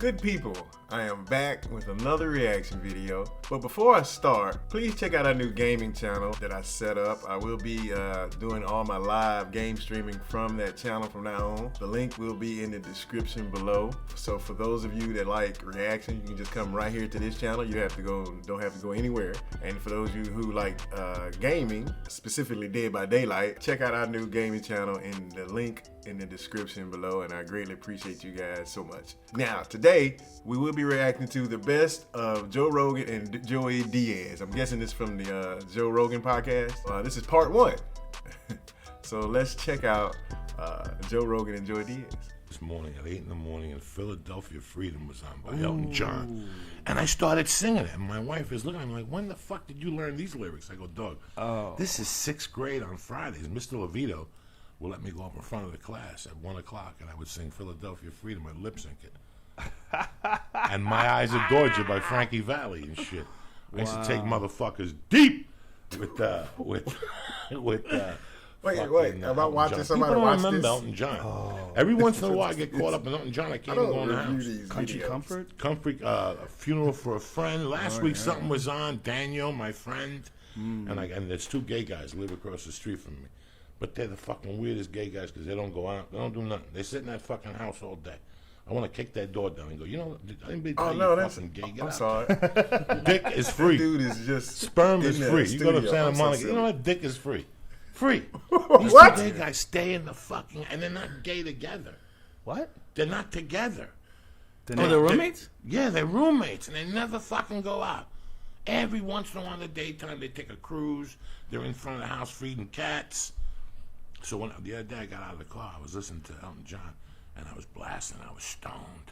Good people, I am back with another reaction video. But before I start, please check out our new gaming channel that I set up. I will be doing all my live game streaming from that channel from now on. The link will be in the description below. So for those of you that like reaction, you can just come right here to this channel. You don't have to go anywhere. And for those of you who like gaming, specifically Dead by Daylight, check out our new gaming channel in the link in the description below, and I greatly appreciate you guys so much. Now, today, we will be reacting to the best of Joe Rogan and Joey Diaz. I'm guessing this from the Joe Rogan podcast. This is part 1. So let's check out Joe Rogan and Joey Diaz. This morning at 8 in the morning, and Philadelphia Freedom was on by Elton John. And I started singing it, and my wife is looking at me like, when the fuck did you learn these lyrics? I go, dog, this is 6th grade on Fridays. Mr. Levito will let me go up in front of the class at 1 o'clock, and I would sing Philadelphia Freedom. I'd lip sync it. And My Eyes Adore You by Frankie Valli and shit. I used to take motherfuckers deep with Wait, about watching somebody People watch don't remember this? Elton John. Every once in a while I get caught up in Elton John. I can't even go in the house. Country Comfort? Comfort, a Funeral for a Friend. Last week something was on. Daniel, my friend. And there's 2 gay guys live across the street from me. But they're the fucking weirdest gay guys because they don't go out. They don't do nothing. They sit in that fucking house all day. I want to kick that door down and go, you know, anybody tell you fucking gay? Get I'm out. sorry. Dick is free. Dude is just Sperm is free. You go to Santa Monica. So you know what? Dick is free. Free. These What? 2 gay guys stay in the fucking, and they're not gay together. What? They're not together. They're roommates? Yeah, they're roommates, and they never fucking go out. Every once in a while in the daytime, they take a cruise. They're in front of the house feeding cats. So when the other day I got out of the car, I was listening to Elton John, and I was blasting. I was stoned.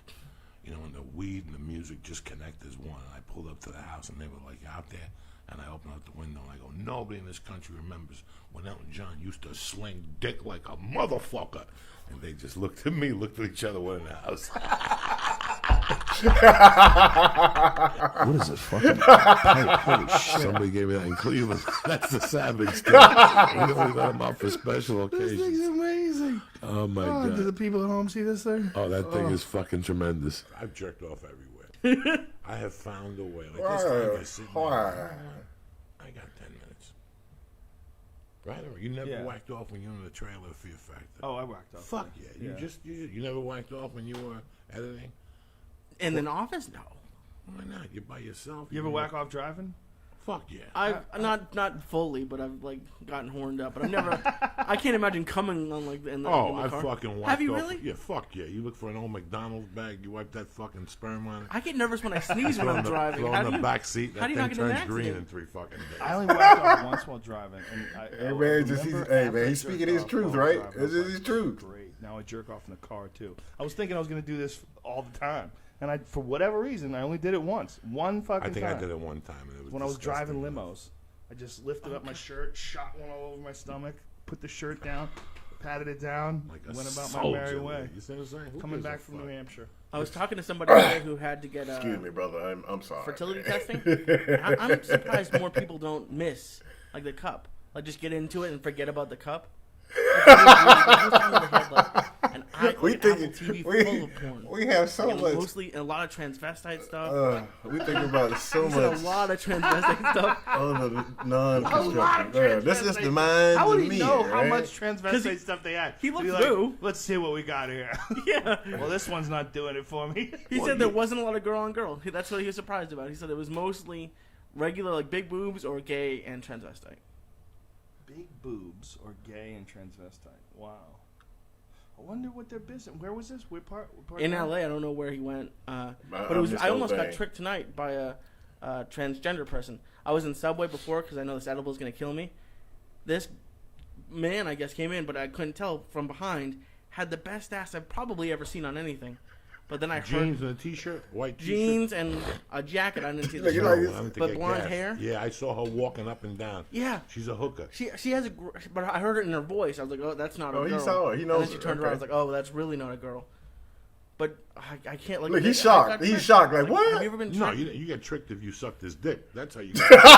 You know, and the weed and the music just connect as one. And I pulled up to the house, and they were like out there. And I opened up the window, and I go, nobody in this country remembers when Elton John used to sling dick like a motherfucker. And they just looked at me, looked at each other, went in the house. What is this fucking holy shit? Somebody gave me that in Cleveland. That's the savage thing. We only let them out for special This occasions. thing's amazing. Oh my Do the God. people at home see this thing? Oh, that thing is fucking tremendous. I've jerked off everywhere. I have found a way. Like this thing is sitting there. I got 10 minutes. Right? Or you never whacked off when you were in the trailer for Fear Factor. Oh, I whacked off. Fuck yeah. You never whacked off when you were editing? In an office? No. Why not? You're by yourself. You ever whack off driving? Fuck yeah. I've not fully, but I've like gotten horned up. But I've never. I can't imagine coming on like in the I car. fucking whacked off. Have you really? Yeah, fuck yeah. You look for an old McDonald's bag, you wipe that fucking sperm on it. I get nervous when I sneeze when I'm driving. Throw How in do the you? back seat. how That do you not thing get in an turns green in accident? 3 fucking days. I only whacked off once while driving. And Hey man, he's speaking his truth, right? This is his truth. Great. Now I jerk off in the car too. I was thinking I was going to do this all the time, and for whatever reason, I only did it once. One fucking time. I think I did it one time, and it was when I was disgusting. driving limos. I just lifted up my shirt, shot one all over my stomach, put the shirt down, patted it down, Like a went about my soldier, merry way. You see what I'm saying? Who Coming gives a back from fuck? New Hampshire. I was talking to somebody today who had to get Excuse me, brother. I'm sorry. fertility testing. I'm surprised more people don't miss like the cup. Like just get into it and forget about the cup. And I We Apple think TV full of porn. we have so And much. mostly a lot of transvestite stuff. We think about so There's a much. lot of transvestite stuff. Other non-constructive. This is the mind How would of he me, know how right? much transvestite stuff they had? he looked He'd be like, through. let's see what we got here. Yeah. Well, this one's not doing it for me. He said there wasn't a lot of girl on girl. That's what he was surprised about. He said it was mostly regular, like big boobs or gay and transvestite. Big boobs or gay and transvestite. Wow. I wonder what their business. Where was this? What part In town? LA, I don't know where he went. But I it was. missed I the almost whole got thing. tricked tonight by a transgender person. I was in Subway before because I know this edible is gonna kill me. This man, I guess, came in, but I couldn't tell from behind. Had the best ass I've probably ever seen on anything. But then I heard Jeans and a t-shirt, white t-shirt. jeans and a jacket. I didn't see the You're shirt. like- I went to But get blonde gas. hair? Yeah, I saw her walking up and down. Yeah. She's a hooker. She has a, but I heard it in her voice. I was like, oh, that's not a Oh, girl. he saw her. He knows And then she her. turned around. I was Okay. like, oh, that's really not a girl. But I can't like. Look, he's I shocked. got He's tricked. shocked. Like, what? Have you ever been No, tricked? you get tricked if you sucked his dick. That's how you get tricked. You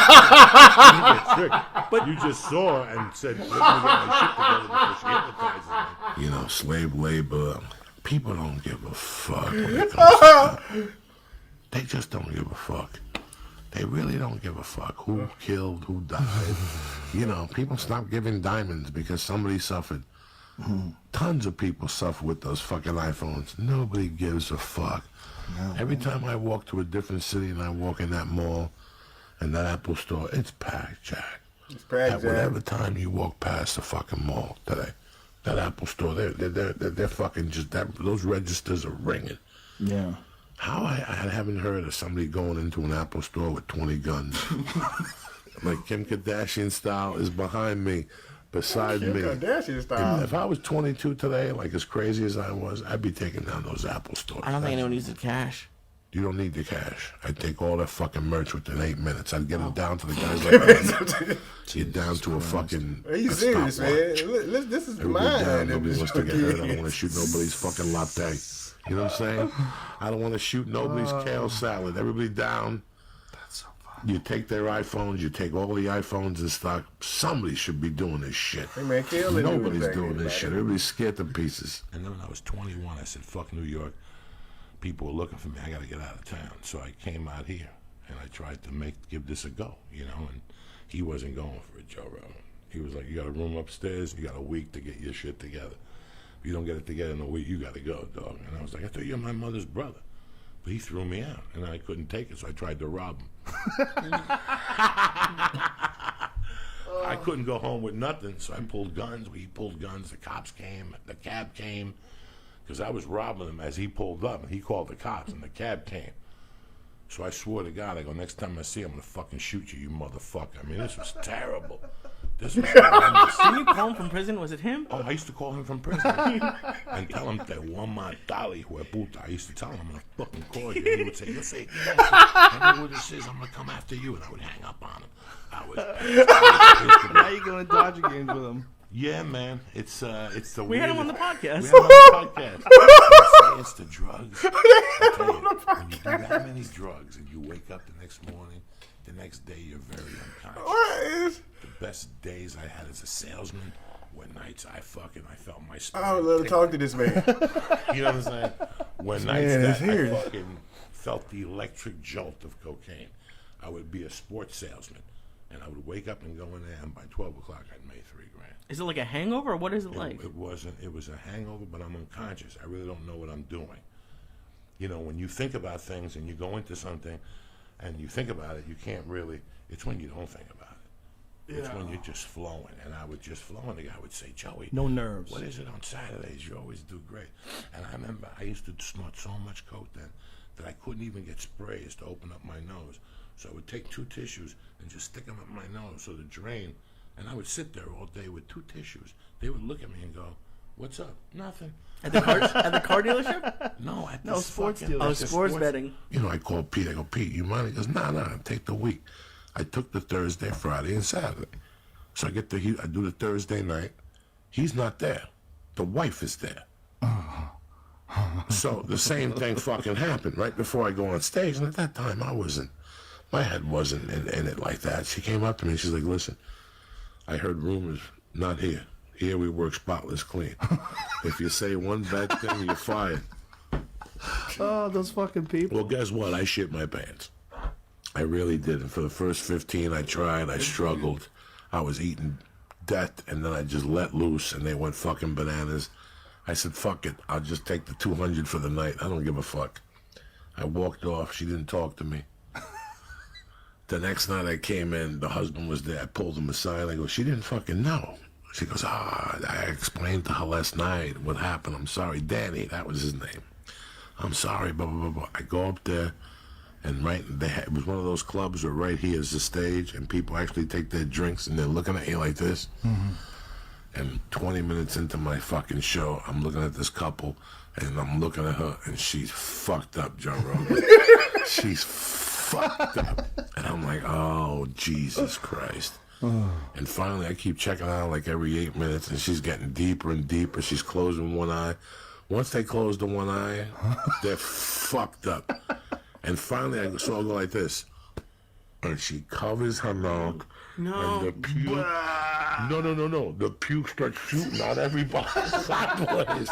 get tricked. But- you just saw her and said, let me get my shit together before she hypnotizes me. You know, slave labor, People don't give a fuck when it comes to that. They just don't give a fuck. They really don't give a fuck who killed, who died. You know, people stop giving diamonds because somebody suffered. Tons of people suffer with those fucking iPhones. Nobody gives a fuck. No. Every time I walk to a different city and I walk in that mall and that Apple store, it's packed, Jack. It's packed, Jack. Whatever time you walk past the fucking mall today, that Apple store, they're fucking just that. Those registers are ringing. Yeah. How I haven't heard of somebody going into an Apple store with 20 guns. Like Kim Kardashian style is behind me, beside me. Kim Kardashian style. If I was 22 today, like as crazy as I was, I'd be taking down those Apple stores. I don't think anyone uses cash. You don't need the cash. I'd take all that fucking merch within 8 minutes. I'd get it down to the guys like that. Get down to a fucking. Are you serious, man? This is mine. Nobody wants to get hurt. I don't want to shoot nobody's fucking latte. You know what I'm saying? I don't want to shoot nobody's kale salad. Everybody down. That's so funny. You take their iPhones. You take all the iPhones in stock. Somebody should be doing this shit. Hey man, nobody's doing this shit. Everybody's scared to pieces. And then when I was 21, I said, fuck New York. People were looking for me. I got to get out of town. So I came out here, and I tried to give this a go, you know, and he wasn't going for it, Joe Rogan. He was like, you got a room upstairs, you got a week to get your shit together. If you don't get it together in a week, you got to go, dog. And I was like, I thought you were my mother's brother. But he threw me out, and I couldn't take it, so I tried to rob him. I couldn't go home with nothing, so I pulled guns. He pulled guns. The cops came. The cab came. Because I was robbing him as he pulled up, and he called the cops, and the cab came. So I swore to God, I go, next time I see him, I'm going to fucking shoot you, you motherfucker. I mean, this was terrible. This was horrendous. Didn't you call him from prison? Was it him? Oh, I used to call him from prison and tell him that one más dale, hueputa. I used to tell him, I'm going to fucking call you. And he would say, you'll say, yes, I know what this is. I'm going to come after you. And I would hang up on him. Now you're going to Dodger games with him. Yeah, man. It's the We had him on the podcast. We had him on the podcast. It's the drugs. I tell you, when you do that many drugs and you wake up the next morning, the next day you're very unconscious. What is? The best days I had as a salesman were nights I felt my spirit. I would love to talk to this man. You know what I'm saying? When nights that I fucking felt the electric jolt of cocaine. I would be a sports salesman, and I would wake up and go in there, and by 12 o'clock I'd made $3,000. Is it like a hangover, or what is it like? It wasn't. It was a hangover, but I'm unconscious. I really don't know what I'm doing. You know, when you think about things and you go into something and you think about it, you can't really. It's when you don't think about it. It's when you're just flowing. And I would just flow, and the guy would say, Joey, no nerves. What is it on Saturdays? You always do great. And I remember I used to snort so much coke then that I couldn't even get sprays to open up my nose. So I would take 2 tissues and just stick them up my nose so the drain. And I would sit there all day with 2 tissues. They would look at me and go, "What's up?" Nothing. At the car dealership? No, at no sports dealership. Oh, sports betting. You know, I called Pete. I go, Pete, you mind? He goes, nah, take the week. I took the Thursday, Friday, and Saturday. So I do the Thursday night. He's not there. The wife is there. So the same thing fucking happened right before I go on stage. And at that time, my head wasn't in it like that. She came up to me and she's like, listen, I heard rumors, not here. Here we work spotless clean. If you say one bad thing, you're fired. Oh, those fucking people. Well, guess what? I shit my pants. I really did. And for the first 15, I tried. I struggled. I was eating death, and then I just let loose, and they went fucking bananas. I said, fuck it. I'll just take the 200 for the night. I don't give a fuck. I walked off. She didn't talk to me. The next night I came in, the husband was there. I pulled him aside. I go, she didn't fucking know. She goes, I explained to her last night what happened. I'm sorry. Danny, that was his name. I'm sorry, blah, blah, blah, blah. I go up there, and it was one of those clubs where right here is the stage, and people actually take their drinks, and they're looking at you like this. Mm-hmm. And 20 minutes into my fucking show, I'm looking at this couple, and I'm looking at her, and she's fucked up, Joe Rogan. She's fucked up. And I'm like, oh, Jesus Christ. And finally, I keep checking out like every 8 minutes, and she's getting deeper and deeper. She's closing one eye. Once they close the one eye, they're fucked up. And finally, I'll go like this. and she covers her mouth. No. And the puke. No. The puke starts shooting out everybody's sideways.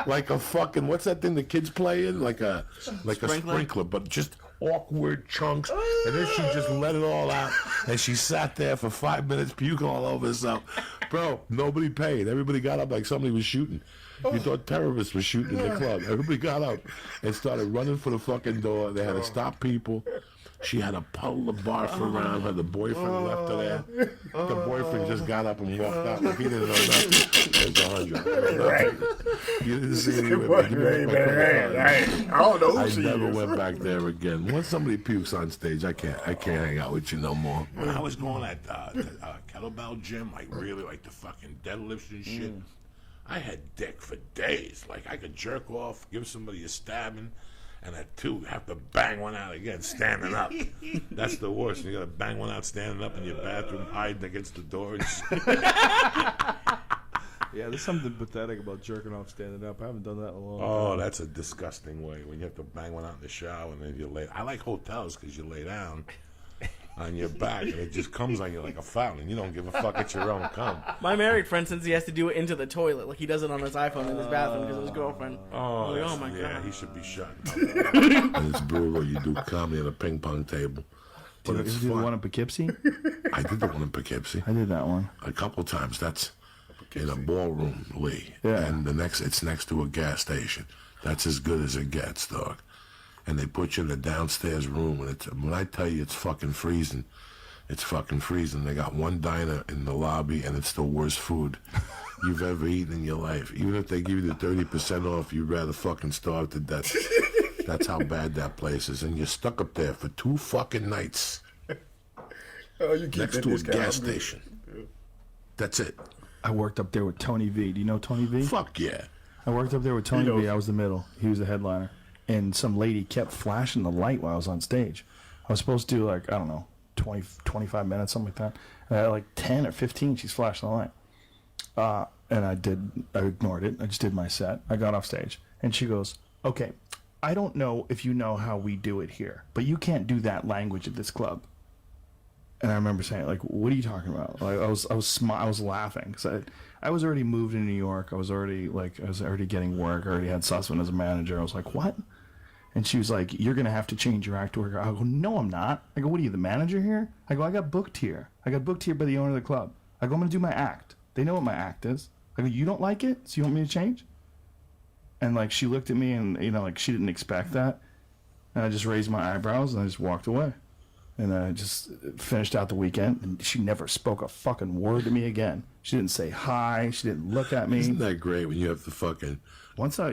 Like a fucking, what's that thing the kids play in? Like a sprinkler, but just awkward chunks. And then she just let it all out. And she sat there for 5 minutes puking all over herself. Bro, nobody paid. Everybody got up like somebody was shooting. You thought terrorists were shooting in the club. Everybody got up and started running for the fucking door. They had to stop people. She had a puddle of barf around her. The boyfriend left her there. The boyfriend just got up and walked out. If he didn't know nothing, there's 100. Right. You didn't see any women. I don't know who I she never is. went back there again. Once somebody pukes on stage, I can't hang out with you no more. When I was going at the kettlebell gym, like really like the fucking deadlifts and shit, I had dick for days. Like I could jerk off, give somebody a stabbing, and at 2 have to bang one out again standing up. That's the worst. You gotta bang one out standing up in your bathroom, hiding against the door. Yeah, there's something pathetic about jerking off standing up. I haven't done that in a long time. Oh, that's a disgusting way when you have to bang one out in the shower and then you lay. I like hotels because you lay down on your back and it just comes on you like a fountain. You don't give a fuck. It's your own cum. My married friend, since he has to do it into the toilet, like he does it on his iPhone in his bathroom because of his girlfriend. Oh, Like, oh my yeah, God. he should be shot. And it's brutal. You do comedy at a ping pong table. But Did it's you do the fun. one in Poughkeepsie? I did the one in Poughkeepsie I did that one. a couple times. That's in a ballroom, Lee. Yeah. And it's next to a gas station. That's as good as it gets, dog. And they put you in the downstairs room, and when I tell you it's fucking freezing, it's fucking freezing. They got one diner in the lobby, and it's the worst food you've ever eaten in your life. Even if they give you the 30% off, you'd rather fucking starve to death. That's how bad that place is. And you're stuck up there for 2 fucking nights Oh, you keep next that to a discount. gas station. That's it. I worked up there with Tony V. Do you know Tony V? Fuck yeah. I worked up there with Tony knows. V. I was the middle. He was the headliner. And some lady kept flashing the light while I was on stage. I was supposed to do like, I don't know, 20, 25 minutes, something like that. And at like 10 or 15, she's flashing the light. And I ignored it. I just did my set. I got off stage. And she goes, okay, I don't know if you know how we do it here, but you can't do that language at this club. And I remember saying, like, what are you talking about? Like, I was laughing because I was already moved in New York. I was already getting work. I already had Sussman as a manager. I was like, what? And she was like, you're gonna have to change your act to work. I go, no, I'm not. I go, what are you, the manager here? I go, I got booked here. I got booked here by the owner of the club. I go, I'm gonna do my act. They know what my act is. I go, you don't like it, so you want me to change? And like she looked at me and like she didn't expect that. And I just raised my eyebrows and I just walked away. And I just finished out the weekend, and she never spoke a fucking word to me again. She didn't say hi. She didn't look at me. Isn't that great when you have to fucking... Every once in a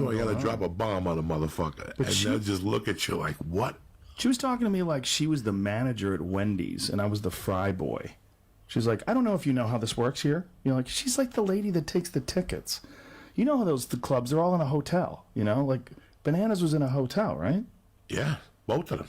while you gotta drop a bomb on a motherfucker. But and they'll just look at you like, what? She was talking to me like she was the manager at Wendy's, and I was the fry boy. She's like, I don't know if you know how this works here. Like she's like the lady that takes the tickets. You know how the clubs, they're all in a hotel, like Bananas was in a hotel, right? Yeah, both of them.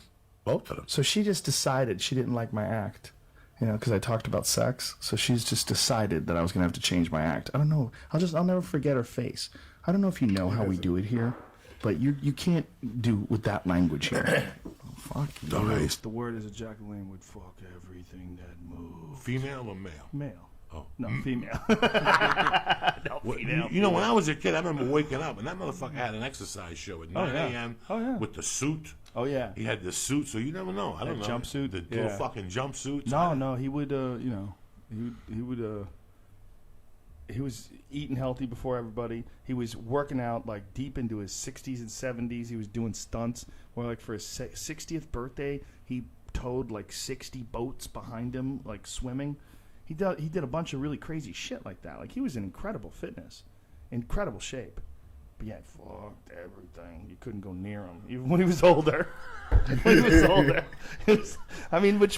So she just decided she didn't like my act, because I talked about sex. So she's just decided that I was going to have to change my act. I don't know. I'll never forget her face. I don't know if you know how we do it here, but you can't do with that language here. Fuck you. Nice. The word is a Jacqueline would fuck everything that moves. Female or male? Male. Oh. No, female. You know, when I was a kid, I remember waking up, and that motherfucker had an exercise show at 9 a.m. Oh, yeah. with the suit. Oh, yeah. He had the suit, so you never know. I don't know. Jumpsuit. The little fucking jumpsuits. No, he would, he was eating healthy before everybody. He was working out like deep into his 60s and 70s. He was doing stunts where like for his 60th birthday, he towed like 60 boats behind him, like swimming. He did a bunch of really crazy shit like that. Like he was in incredible fitness, incredible shape. But yeah, fucked everything. You couldn't go near him, even when he was older. Which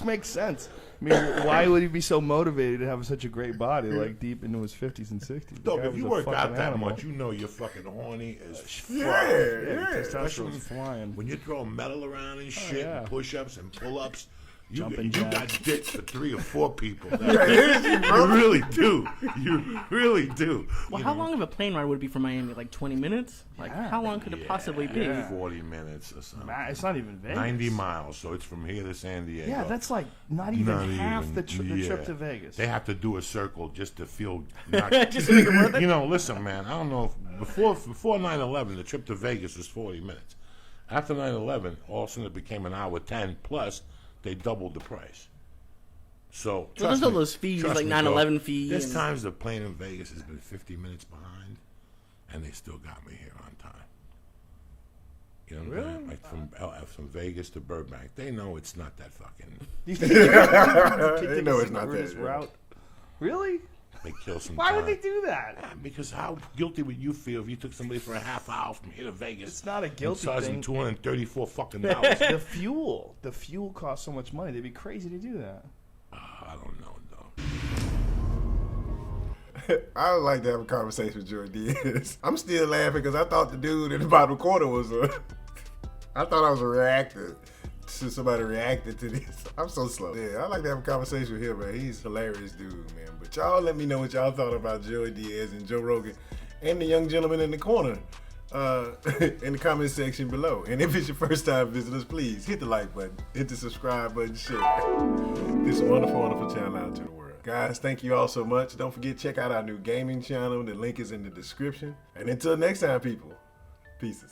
makes sense. I mean, why would he be so motivated to have such a great body, like deep into his 50s and 60s? Dog, if you work out that much, you know you're fucking horny as fuck. Testosterone's flying. When you throw metal around and shit, and push-ups and pull-ups, You got dick for 3 or 4 people. energy, You bro. really do. You really do. Well, You how know? long of a plane ride would it be from Miami? Like 20 minutes? Like, Yeah. how long could it possibly be? Yeah. 40 minutes or something. Nah, it's not even Vegas. 90 miles, so it's from here to San Diego. Yeah, that's like not even Not half even- the trip yeah. to Vegas. They have to do a circle just to feel. Not, Just to make it worth it? You know, listen, man. I don't know if before 9/11, the trip to Vegas was 40 minutes. After 9/11, all of a sudden it became an hour 10 plus. They doubled the price. So So there's trust all me- those fees, trust like me, 9/11 Joe, fee. There's and- times the plane in Vegas has been 50 minutes behind, and they still got me here on time. You know what I'm saying? Like from Vegas to Burbank, they know it's not that fucking. Do you think they They know it's not circuitous that. route? Really? They kill some Why time. would they do that? Yeah, because how guilty would you feel if you took somebody for a half hour from here to Vegas? It's not a guilty and thing. charged them $234 fucking dollars. The fuel costs so much money. They'd be crazy to do that. I don't know though. I would like to have a conversation with Joey Diaz. I'm still laughing because I thought the dude in the bottom corner was I thought I was a reactor. Somebody reacted to this. I'm so slow. Yeah, I like to have a conversation with him, man. He's a hilarious dude, man. But y'all let me know what y'all thought about Joey Diaz and Joe Rogan and the young gentleman in the corner in the comment section below. And if it's your first time visiting us, please hit the like button, hit the subscribe button, share this wonderful, wonderful channel out to the world. Guys, thank you all so much. Don't forget, check out our new gaming channel. The link is in the description. And until next time, people, peace.